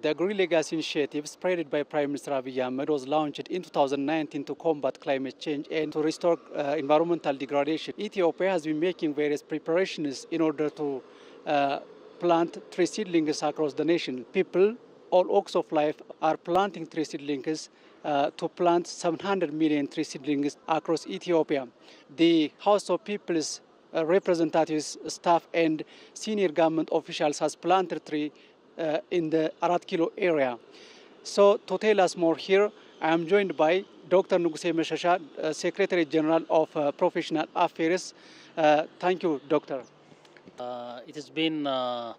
The Green Legacy Initiative, spreaded by Prime Minister Abiy Ahmed, was launched in 2019 to combat climate change and to restore environmental degradation. Ethiopia has been making various preparations in order to plant tree seedlings across the nation. People, all walks of life, are planting tree seedlings to plant 700 million tree seedlings across Ethiopia. The House of People's representatives, staff and senior government officials has planted tree in the Arat Kilo area. So to tell us more here, I am joined by Dr. Nuguse Meshasha, Secretary General of Professional Affairs. Thank you, Doctor. It has been a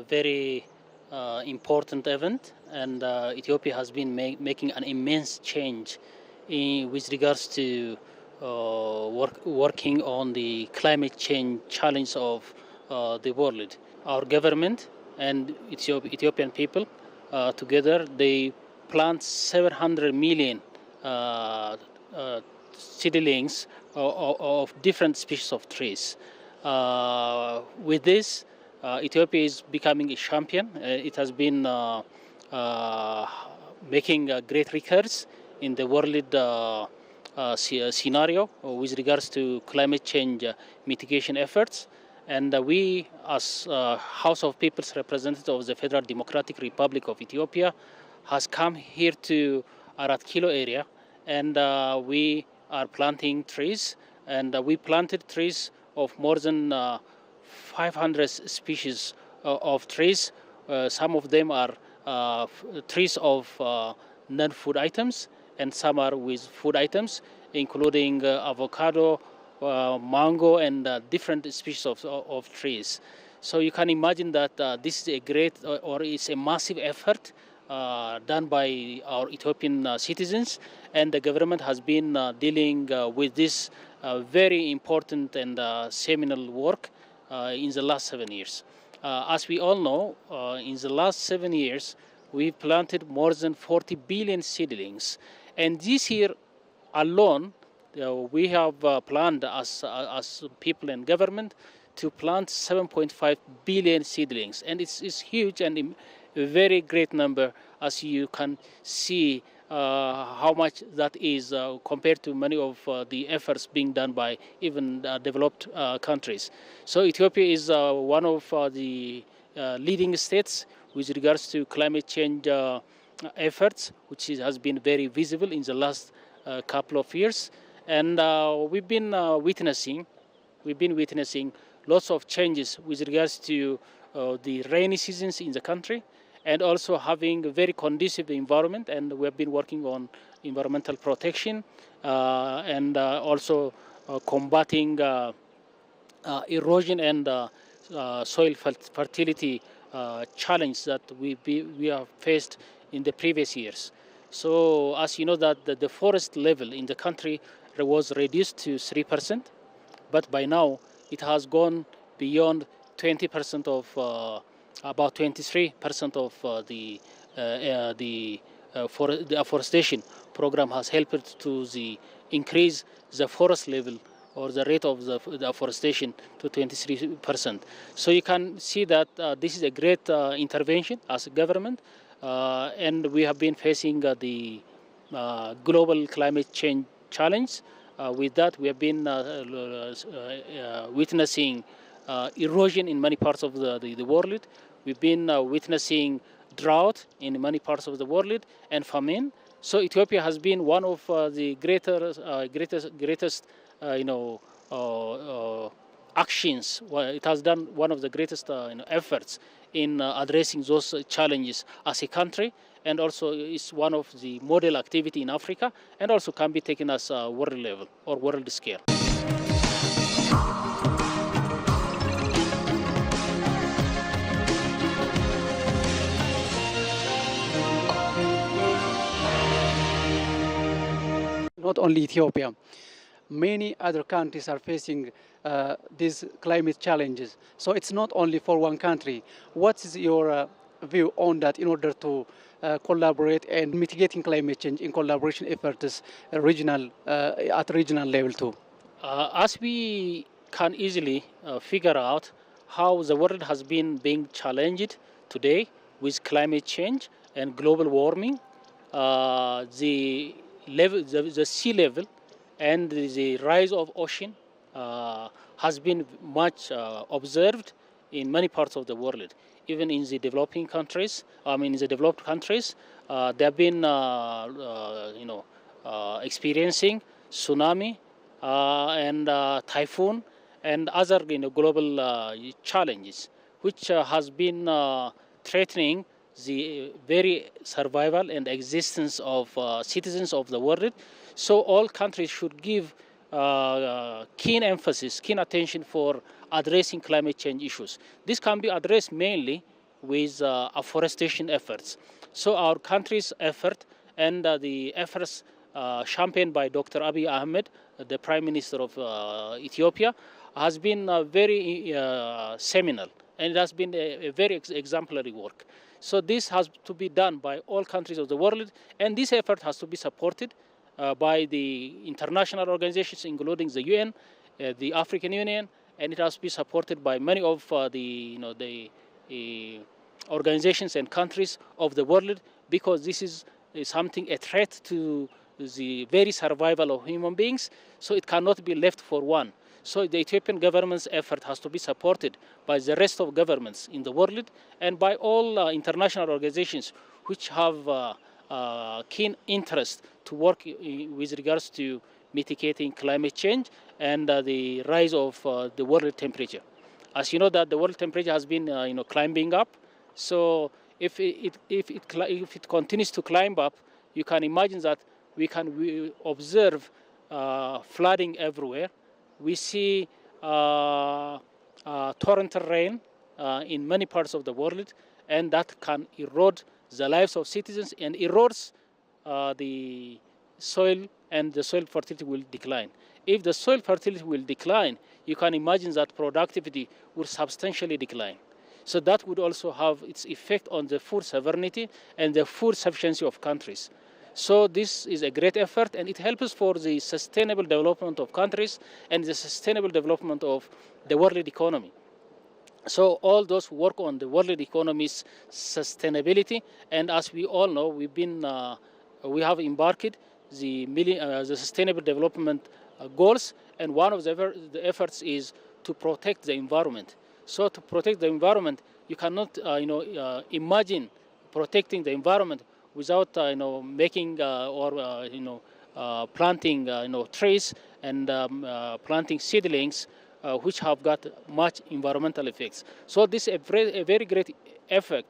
very important event, and Ethiopia has been making an immense change with regards to working on the climate change challenge of the world. Our government and Ethiopian people together, they plant 700 million seedlings of different species of trees. With this, Ethiopia is becoming a champion. It has been making great records in the world scenario with regards to climate change mitigation efforts. And we, as House of People's Representatives of the Federal Democratic Republic of Ethiopia, has come here to Arat Kilo area, and we are planting trees. And we planted trees of more than 500 species of trees. Some of them are trees of non-food items, and some are with food items, including avocado, mango, and different species of trees. So you can imagine that this is a great or it's a massive effort done by our Ethiopian citizens, and the government has been dealing with this very important and seminal work in the last 7 years. As we all know, in the last 7 years, we planted more than 40 billion seedlings. And this year alone, we have planned as people and government to plant 7.5 billion seedlings. And it's huge and a very great number, as you can see how much that is compared to many of the efforts being done by even developed countries. So Ethiopia is one of the leading states with regards to climate change efforts, which has been very visible in the last couple of years. And we've been witnessing lots of changes with regards to the rainy seasons in the country, and also having a very conducive environment. And we have been working on environmental protection and also combating erosion and soil fertility challenge that we have faced in the previous years. So as you know that the forest level in the country was reduced to 3%, but by now it has gone beyond 20% of about 23% of the afforestation program has helped to increase the forest level or the rate of the afforestation to 23%. So you can see that this is a great intervention as a government, and we have been facing the global climate change challenge. With that, we have been witnessing erosion in many parts of the world. We've been witnessing drought in many parts of the world and famine. So Ethiopia has been one of the greatest actions. Well, it has done one of the greatest efforts in addressing those challenges as a country, and also is one of the model activity in Africa, and also can be taken as a world level or world scale. Not only Ethiopia, many other countries are facing these climate challenges. So it's not only for one country. What is your view on that in order to collaborate and mitigating climate change in collaboration efforts at regional level too? As we can easily figure out how the world has been being challenged today with climate change and global warming, the sea level and the rise of ocean has been much observed in many parts of the world. Even in the developing countries, in the developed countries, they have been, experiencing tsunami and typhoon and other, global challenges, which has been threatening the very survival and existence of citizens of the world. So all countries should give keen emphasis, keen attention for addressing climate change issues. This can be addressed mainly with afforestation efforts. So our country's effort and the efforts championed by Dr. Abiy Ahmed, the Prime Minister of Ethiopia, has been very seminal, and it has been a very exemplary work. So this has to be done by all countries of the world, and this effort has to be supported by the international organizations, including the UN, the African Union, and it has to be supported by many of the organizations and countries of the world, because this is something, a threat to the very survival of human beings, so it cannot be left for one. So the Ethiopian government's effort has to be supported by the rest of governments in the world and by all international organizations which have keen interest to work with regards to mitigating climate change and the rise of the world temperature. As you know, that the world temperature has been climbing up. So if it continues to climb up, you can imagine that we observe flooding everywhere. We see torrential rain in many parts of the world, and that can erode the lives of citizens and erodes the soil, and the soil fertility will decline. If the soil fertility will decline, you can imagine that productivity will substantially decline. So that would also have its effect on the food sovereignty and the food sufficiency of countries. So this is a great effort, and it helps for the sustainable development of countries and the sustainable development of the world economy. So all those who work on the world economy's sustainability, and as we all know, we have embarked the sustainable development goals, and one of the efforts is to protect the environment. So to protect the environment, you cannot imagine protecting the environment without making planting trees and planting seedlings which have got much environmental effects. So this is a very great effort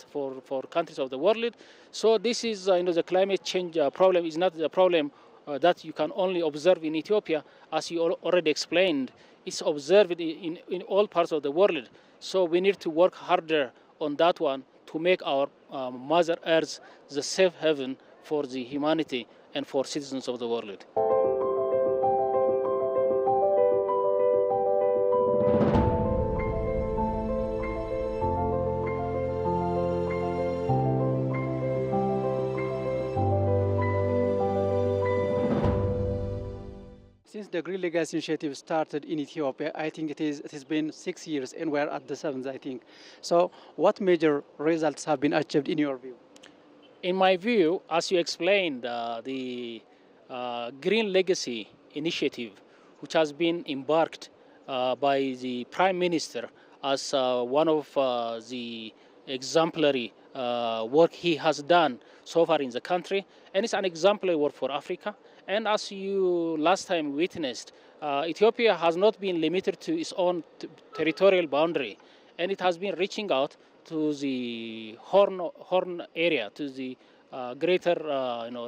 for countries of the world. So this is the climate change problem is not the problem that you can only observe in Ethiopia, as you already explained. It's observed in all parts of the world. So we need to work harder on that one to make our Mother Earth the safe haven for the humanity and for citizens of the world. Since the Green Legacy Initiative started in Ethiopia, I think it has been 6 years, and we're at the 7th, I think. So what major results have been achieved in your view? In my view, as you explained, the Green Legacy Initiative, which has been embarked by the Prime Minister as one of the exemplary work he has done so far in the country, and it's an exemplary work for Africa. And as you last time witnessed, Ethiopia has not been limited to its own territorial boundary, and it has been reaching out to the Horn area, to the greater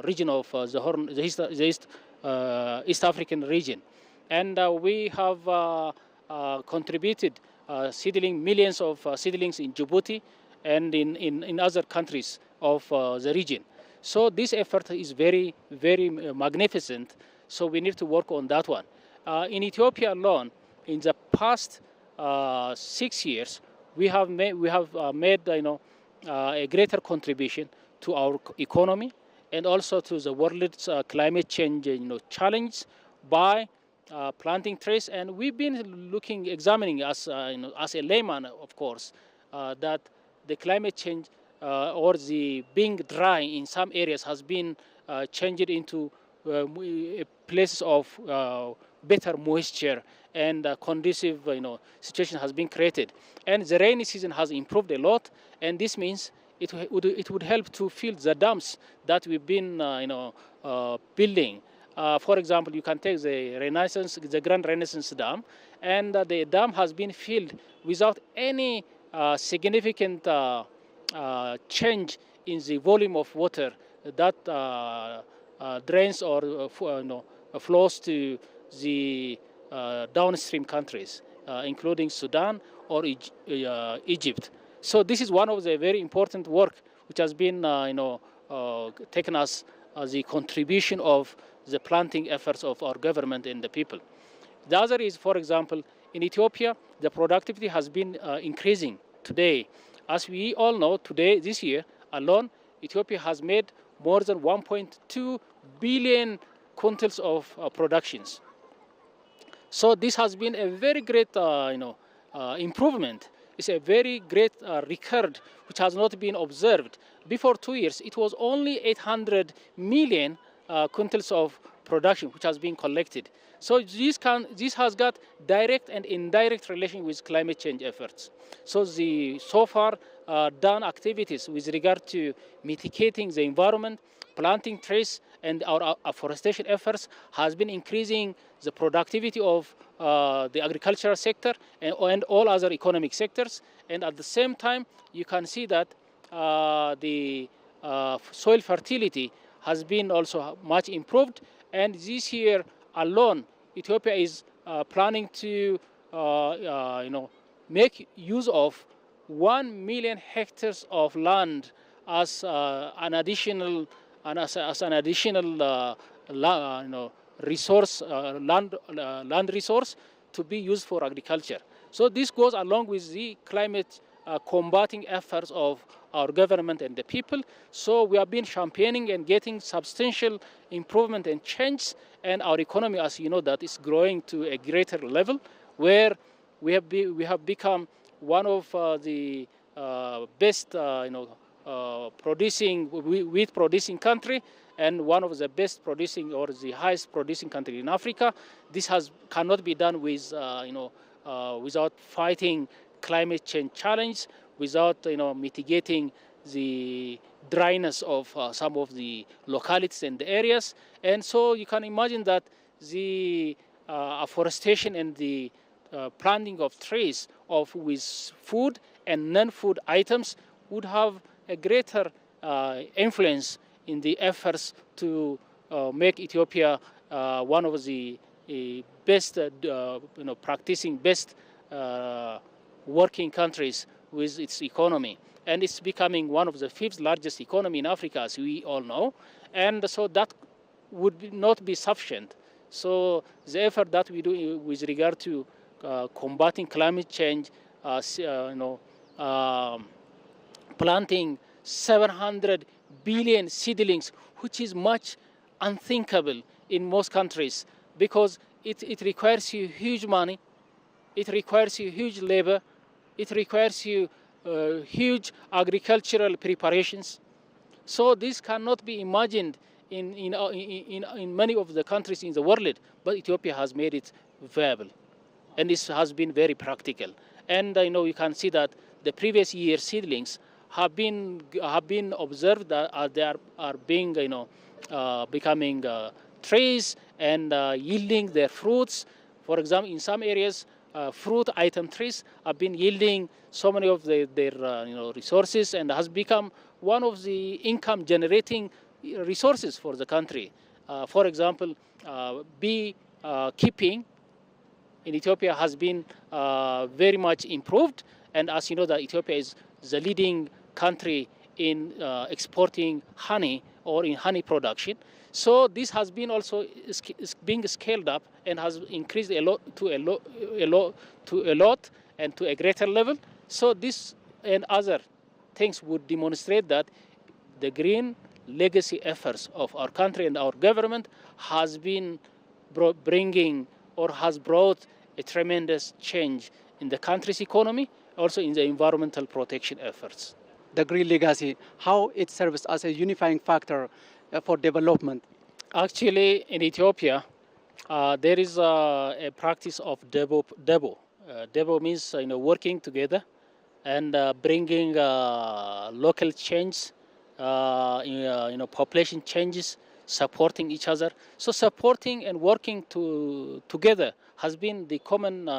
region of the Horn, the East African region, and we have contributed millions of seedlings in Djibouti and in other countries of the region. So this effort is very, very magnificent. So we need to work on that one. In Ethiopia alone, in the past 6 years, we have made a greater contribution to our economy and also to the world's climate change challenge by planting trees. And we've been examining as a layman, of course, that the climate change or the being dry in some areas has been changed into places of better moisture and conducive situation has been created, and the rainy season has improved a lot, and this means it would help to fill the dams that we've been building. For example, you can take the Grand Renaissance Dam, and the dam has been filled without any significant change in the volume of water that drains or flows to the downstream countries, including Sudan or Egypt. So this is one of the very important work which has been taken as the contribution of the planting efforts of our government and the people. The other is, for example, in Ethiopia, the productivity has been increasing today. As we all know, today, this year alone, Ethiopia has made more than 1.2 billion quintals of productions. So this has been a very great, improvement. It's a very great record which has not been observed. Before 2 years, it was only 800 million quintals of production which has been collected. So this has got direct and indirect relation with climate change efforts. So the so far done activities with regard to mitigating the environment, planting trees, and our afforestation efforts has been increasing the productivity of the agricultural sector and all other economic sectors. And at the same time, you can see that the soil fertility has been also much improved. And this year alone, Ethiopia is planning to make use of 1 million hectares of land as an additional resource, land resource to be used for agriculture. So this goes along with the climate combating efforts of our government and the people. So we have been championing and getting substantial improvement and change, and our economy, as you know, that is growing to a greater level, where we have become one of the best wheat producing country, and one of the best producing or the highest producing country in Africa. This cannot be done with without fighting climate change challenge, without mitigating the dryness of some of the localities and the areas. And so you can imagine that the afforestation and the planting of trees with food and non-food items would have a greater influence in the efforts to make Ethiopia one of the best, practicing best working countries with its economy. And it's becoming one of the 5th largest economy in Africa, as we all know. And so that would not be sufficient. So the effort that we do with regard to combating climate change, planting 700 billion seedlings, which is much unthinkable in most countries, because it requires you huge money, it requires you huge labor, it requires you huge agricultural preparations. So this cannot be imagined in many of the countries in the world, but Ethiopia has made it viable, and this has been very practical. And you can see that the previous year seedlings have been observed that they are being becoming trees and yielding their fruits. For example, in some areas, fruit item trees have been yielding so many of their resources, and has become one of the income generating resources for the country. For example, bee keeping in Ethiopia has been very much improved, and as you know, that Ethiopia is the leading country in exporting honey or in honey production. So this has been also being scaled up and has increased a lot and to a greater level. So this and other things would demonstrate that the green legacy efforts of our country and our government has been bringing or has brought a tremendous change in the country's economy, also in the environmental protection efforts. the green legacy, how it serves as a unifying factor for development? Actually, in Ethiopia, there is a practice of debo. Debo means working together and bringing local change, population changes, supporting each other. So supporting and working together has been the common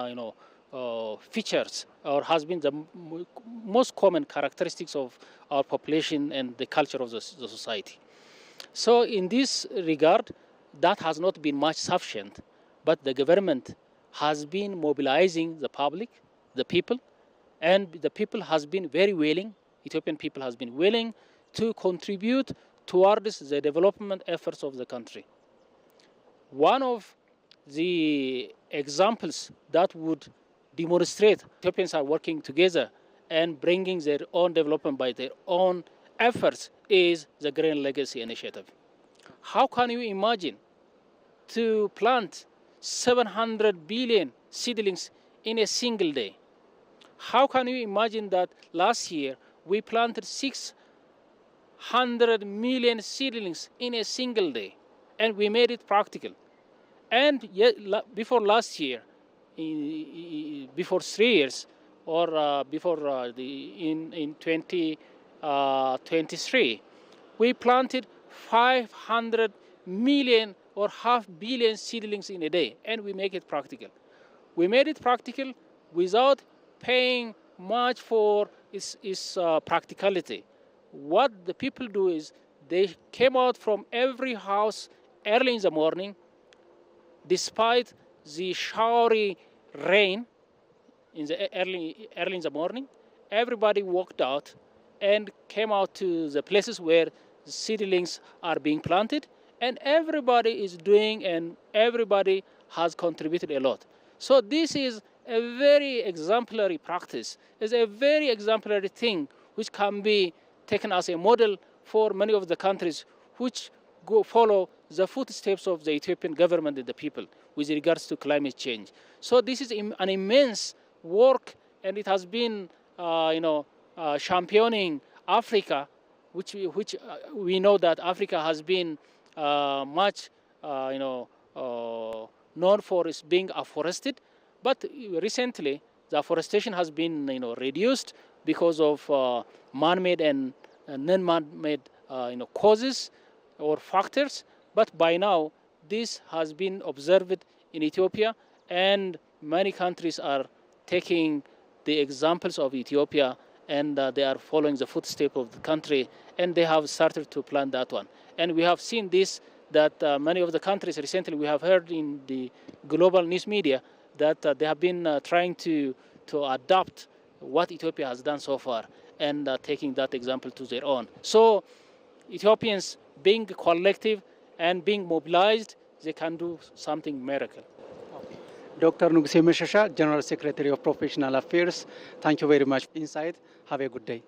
features, or has been the most common characteristics of our population and the culture of the society. So in this regard, that has not been much sufficient, but the government has been mobilizing the public, the people, and the people has been very willing, Ethiopian people has been willing to contribute towards the development efforts of the country. One of the examples that would demonstrate Ethiopians are working together and bringing their own development by their own efforts is the Green Legacy Initiative. How can you imagine to plant 700 billion seedlings in a single day? How can you imagine that last year we planted 600 million seedlings in a single day, and we made it practical? And yet, before last year, before 3 years, or in 2023, we planted 500 million or half billion seedlings in a day, and we make it practical. We made it practical without paying much for its practicality. What the people do is they came out from every house early in the morning, despite the showery rain in the early in the morning. Everybody walked out and came out to the places where the seedlings are being planted, and everybody is doing, and everybody has contributed a lot. So this is a very exemplary practice. It's a very exemplary thing which can be taken as a model for many of the countries which follow the footsteps of the Ethiopian government and the people with regards to climate change. So this is an immense work, and it has been, championing Africa, which we know that Africa has been much, known for its being afforested, but recently the afforestation has been, reduced because of man-made and non-man-made, causes or factors. But by now, this has been observed in Ethiopia, and many countries are taking the examples of Ethiopia, and they are following the footsteps of the country, and they have started to plant that one. And we have seen this, that many of the countries recently, we have heard in the global news media that they have been trying to adopt what Ethiopia has done so far, and taking that example to their own. So Ethiopians being collective and being mobilized, they can do something miracle. Dr. Nuguse Meshasha, General Secretary of Professional Affairs, thank you very much for insight. Have a good day.